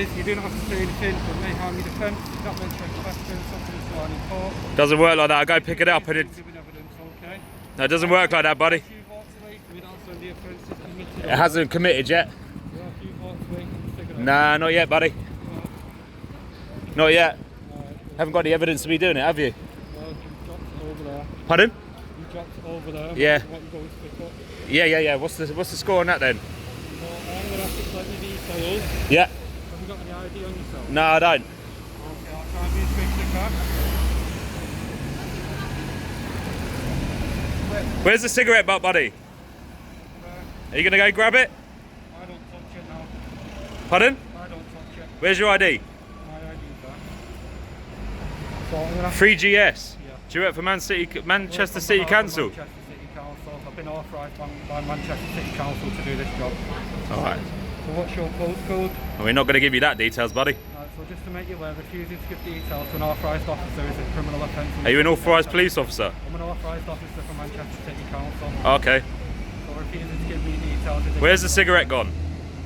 You do not have to say anything that may harm your defence. You're not meant to question something that's not in court. Doesn't work like that. I go pick it up and it... Giving evidence, okay? No, it doesn't work like that, buddy. If you walk away from it, that's when the offence is committed. It hasn't committed yet. Yeah, if you walk away from the cigarette. Nah, not yet, buddy. Not yet. Alright. Haven't got any evidence to be doing it, have you? Well, you dropped it over there. Pardon? You dropped it over there. Yeah. What you going to pick up? Yeah. What's the score on that then? So I'm going to have to collect your details. Yeah. Have you got any ID on yourself? No, I don't. Okay, I'll try and be as quick as I can. Where's the cigarette butt, buddy? Are you going to go grab it? I don't touch it now. Pardon? I don't touch it. Where's your ID? My ID's there. So I'm going to have 3GS. Yeah. Do you work for Manchester City Council? Manchester City Council. I've been authorised by Manchester City Council to do this job. Alright. So what's your postcode? Well, we're not going to give you that details, buddy. Right, so just to make you aware, refusing to give details to an authorised officer is a criminal offence. Are you an authorised police officer? I'm an authorised officer for Manchester City Council. Okay. So refusing to give me details is a... Where's the cigarette gone?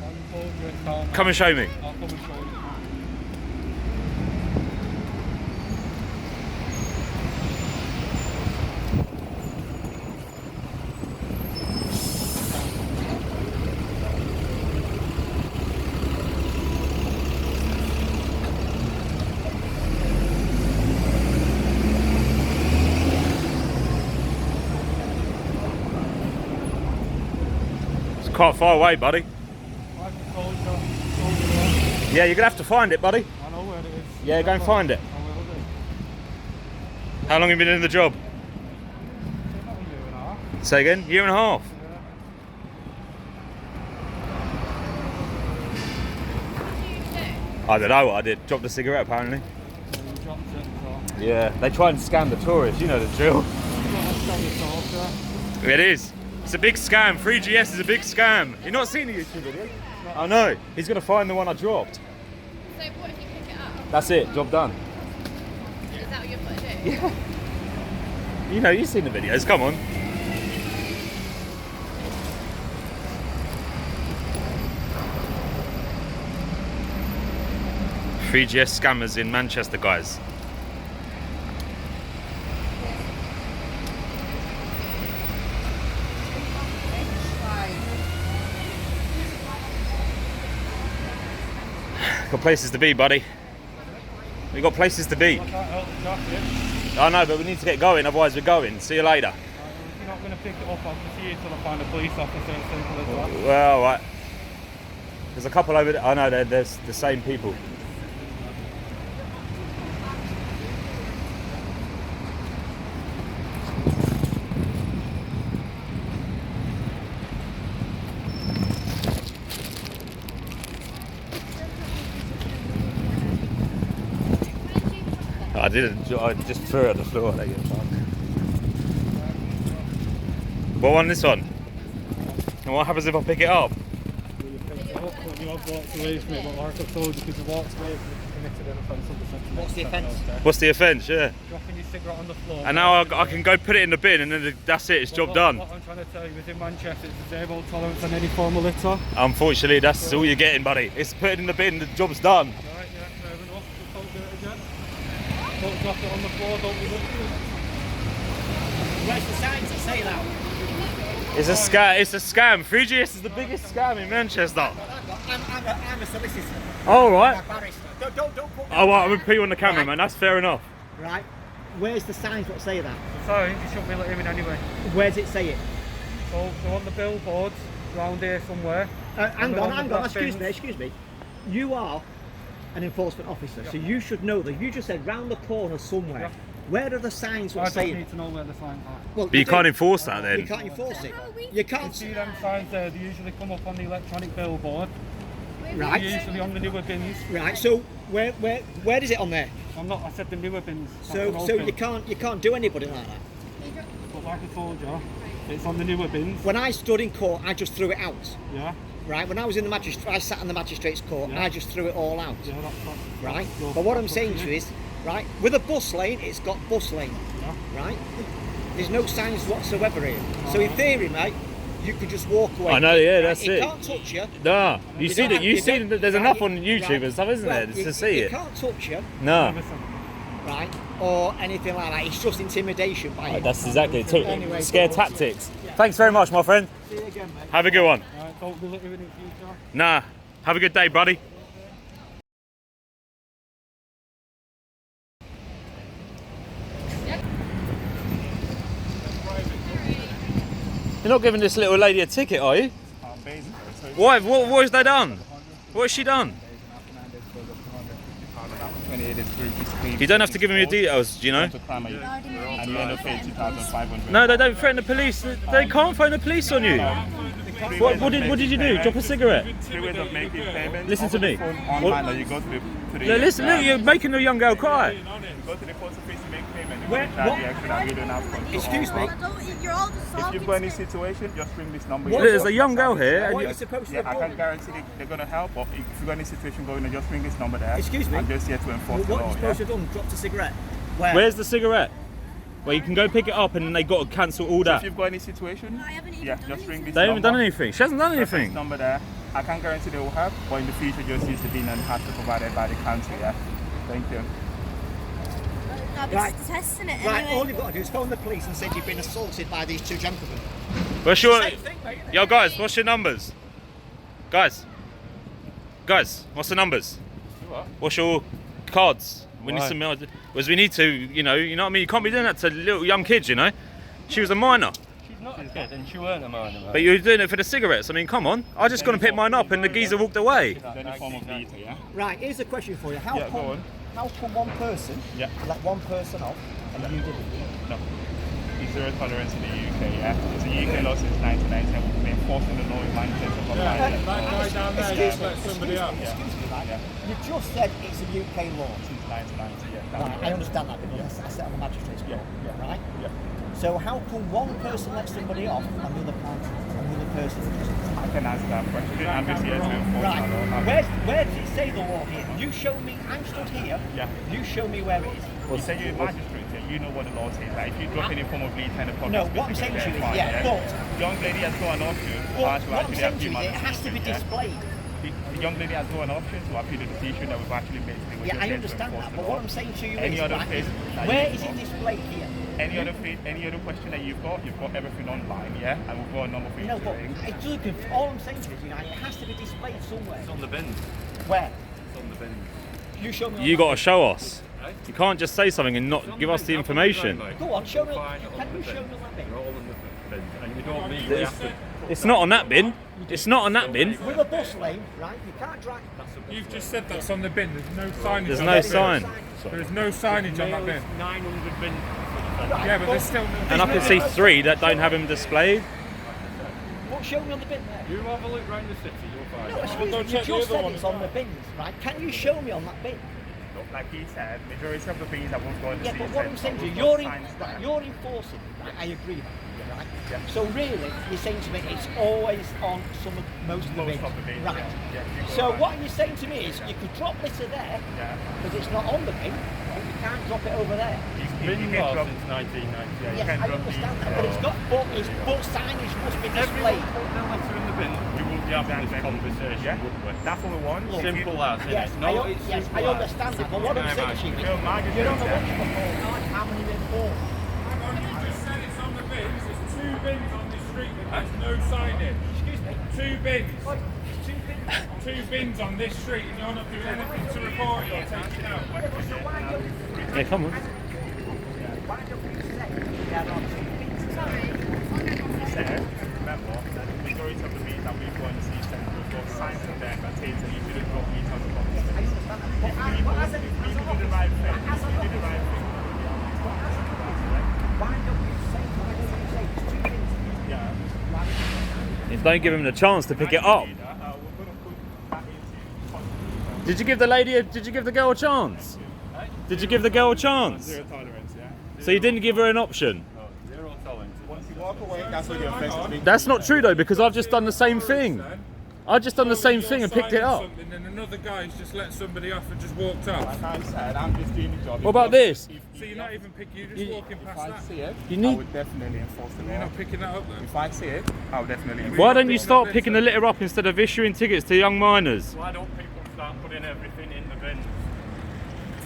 I'm told you it's down. Come and show me. I'll come and show you. It's quite far away, buddy. I've told you there. Yeah, you're going to have to find it, buddy. I know where it is. Yeah, go and find it. I will do. How long have you been in the job? About a year and a half. Say again? Year and a half. I don't know what I did. Dropped a cigarette, apparently. So you dropped it, so... Yeah, they try and scam the tourists, you know the drill. It is. It's a big scam. 3GS is a big scam. You've not seen the YouTube video? I know. He's going to find the one I dropped. So what if you pick it up? That's it. Job done. Is that what you're going to do? Yeah. You know, you've seen the videos. Come on. "3GS scammers in Manchester, guys." Got places to be, buddy. We got places to be. I can't help the traffic. I know, but we need to get going, otherwise we're going. See you later. If you're not going to pick it up, I'll just see you till I find a police officer. It's simple as that. Well, right. There's a couple over there. I know, there's the same people. I didn't. I just threw it on the floor. They get fucked. What one? This one? And what happens if I pick it up? You picked it up, but you have walked away from it. But like I told you, because you walked away from it, you committed an offence under section. What's the offence? What's the offence? Yeah. Dropping your cigarette on the floor. And now I can go put it in the bin, and then that's it. It's job done. What I'm trying to tell you is in Manchester, it's zero tolerance on any form of litter. Unfortunately, that's all you're getting, buddy. It's put it in the bin. The job's done. Right, yeah, fair enough. Just don't do it again. Don't drop it on the floor, don't be lucky. Where's the signs that say that? It's a scam. It's a scam. 3GS is the biggest scam in Manchester. I'm a solicitor. All I'm right. a barrister. Don't put me Oh, well, I'm gonna put you on the camera, man. That's fair enough. Right. Where's the signs that say that? Sorry, you shouldn't be letting him in anyway. Where does it say it? So they're on the billboards around here somewhere. Hang on. Excuse me. You are an enforcement officer, so you should know that. You just said round the corner somewhere. Yeah. Where are the signs that I say don't it? need to know where the signs are. Well, But you can't enforce that You then. can't enforce it. You You can't. see them signs there, they usually come up on the electronic billboard. Right. They're usually on the newer bins. Right. So where is it on there? I said the newer bins. So you can't do anybody like that. But like I told you, it's on the newer bins. When I stood in court, I just threw it out. Yeah. Right. When I was in the I sat in the magistrate's court. Yeah. I just threw it all out. Yeah, that's Right. your- But what I'm that's saying up to you is, right, with a bus lane, it's got bus lane. Yeah. Right. There's no signs whatsoever here. So in theory, mate, you can just walk away. I know, yeah, that's He it. can't touch you. Nah, you see don't that? have- You you see don't- that? There's right, enough on YouTube right. and stuff, isn't Well, there, he- to see he it? can't touch you, No, right, or anything like that. It's just intimidation by him. that's exactly it. Anyway, Scare so- tactics. Thanks very much, my friend. See you again, mate. Have a good one. Alright, don't do it in the future. Nah, have a good day, buddy. You're not giving this little lady a ticket, are you? Why? What has they done? What has she done? You don't have to give them your details, do you know? And you end up paying 2,500. No, they don't threaten the police. They can't phone the police on you. What did you do? Drop a cigarette? 3 ways of making payments. Listen to me. Phone online, or you go to the No, listen, look, you're making a young girl cry. You go to the post office to make payment. You Where- can charge what- the extra that you don't have control. Excuse me. You're all just If you've got any situation, just ring this number. Look, there's a young girl here. What And are you, you supposed to Yeah, I have can done? guarantee they're going to help, but if you've got any situation going on, just ring this number there. Excuse me? I'm just here to enforce the What are law. you supposed to have done? Dropped a cigarette? Where? where's the cigarette? Well, you can go pick it up and then they got to cancel all If that. you've got any situation, I haven't even yeah, done just ring anything. this They number. haven't done anything. She hasn't done Reference anything. number there. I can't guarantee they will help, but in the future, just use the DIN and have to provide it by the council. Yeah. Thank you. I'll be Right. testing it Right, anyway. all you've got to do is phone the police and say you've been assaulted by these 2 gentlemen. What's your... Same thing, mate, isn't it? Yo, guys, what's your numbers? Guys, what's the numbers? What's your cards? We need some... Because we need to, you know what I mean? You can't be doing that to little young kids, you know? She was a minor. She's not a kid and she weren't a minor. But you were doing it for the cigarettes. I mean, come on. I just gone to pick mine up and the geezer walked away. Any form of VEITCH, yeah. Right, here's a question for you. How Yeah, go on. come one person Yeah. let one person off and you didn't? No. It's zero tolerance in the UK, yeah. It's a UK law since 1990 and we've been enforcing the law in Manchester for 5 years. That guy down there just let somebody up. Excuse me, right? Yeah. You just said it's a UK law. Since 1990, yeah. Right, I understand that because I sit on the magistrate's court, right? Yeah. So how come one person lets somebody off and the other person doesn't? I can answer that question. I'm just here to enforce Right, the law. where does it say the law here? You show me, I'm stood here, Yeah. you show me where it is. You say you're a magistrate, yeah, you know what the law says. Like, if you drop any form of lead in the public No, space, what I'm you saying get to you is, fined, yeah, but young lady has got an option to what actually I'm saying to appeal you is on it has to be decision, yeah. displayed. The young lady has got an option to appeal the decision that we've actually made today. We're Yeah, just I here to understand enforce that, the but law. what I'm saying to you Any is, other right, case that where you've is it got? displayed here? Any other question that you've got everything online, yeah? And we've got a number for you No, to but ring. it doesn't all I'm saying to you is, it has to be displayed somewhere. It's on the bin. Where? It's on the bin. You show me. You got to show us. You can't just say something and not give us the information. Go on, show me. Fine, Can you show me that bit? They're all in the bin. And you don't need to have to. It's not on that bin. It's not on that bin. With a bus lane, right? You can't drive. You've just said that's on the bin. There's no signage. There's on no that bin. sign. There's no signage on that bin. 900 bins. Yeah, but there's still. And I can see 3 that don't have them displayed. What? Show me on the bin there. You have a look round the city, you'll find. No, excuse go me. You check the just other said one it's as on the well. bins, right? Can you show me on that bin? Like he said, majority of the things that we've got in the Yeah, city but what I'm saying to you, you're enforcing. Right? I agree. Right? Yeah. So really, you're saying to me it's always on most of the bins. of the bins, Right. yeah. Yeah, So what you're saying to me is you could drop litter there Yeah. because it's not on the bin, but you can't drop it over there. You Bin can law drop, since 1998. Yes, can I drop understand these, that, but it's got but signage must be Everyone displayed. put their litter in the bin. We wouldn't be having this conversation, yeah. would we? That's what we want. Look, Simple as, Yes, innit? No, it's yes, simple I as. understand that, but what I'm saying to you Bill is Magistrate, you're on a yeah. watch before how many they've bought. Hang on, you just said it's on the bins. There's 2 bins on this street that has no signage. Excuse me. 2 bins. Like, two bins. 2 bins on this street, and you're not doing anything to report it or take it out. So why don't you Yeah, come on. say they're on 2 bins? He said, remember, that the majority of the meat that we've got in the city centre, we've got signs on there that says that you shouldn't drop meat on the public I space. understand that. But We do the right thing. We do the right thing. why don't you say it's 2 bins? Yeah. You don't give him the chance to pick it up. We're going to put that into constitution. Did you give the lady? Did you give the girl a chance? Did you give the girl a chance? Zero tolerance, yeah? So you didn't give her an option. Zero tolerance. Once you walk away, that's what you're offensive. That's not true though, because I've just done the same thing. I just done the same thing and picked it up. Something and another guy's just let somebody off and just walked off. Like I said, I'm just doing the job. What about this? So you're not even picking, you're just walking If past I that. see it, You I need- would definitely enforce the You're law. not picking that up then. If I see it, I'll definitely enforce Why it. don't you start picking the litter up instead of issuing tickets to young minors? Why don't people start putting everything in the bin?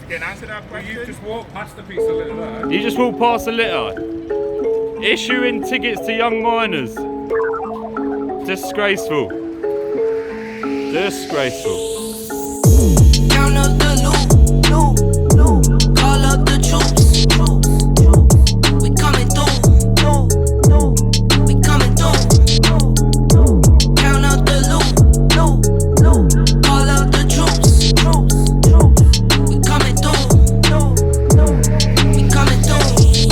Can I answer that Well, question? you just walked past a piece of litter there. You just walk past the litter. Issuing tickets to young minors. Disgraceful. Disgraceful.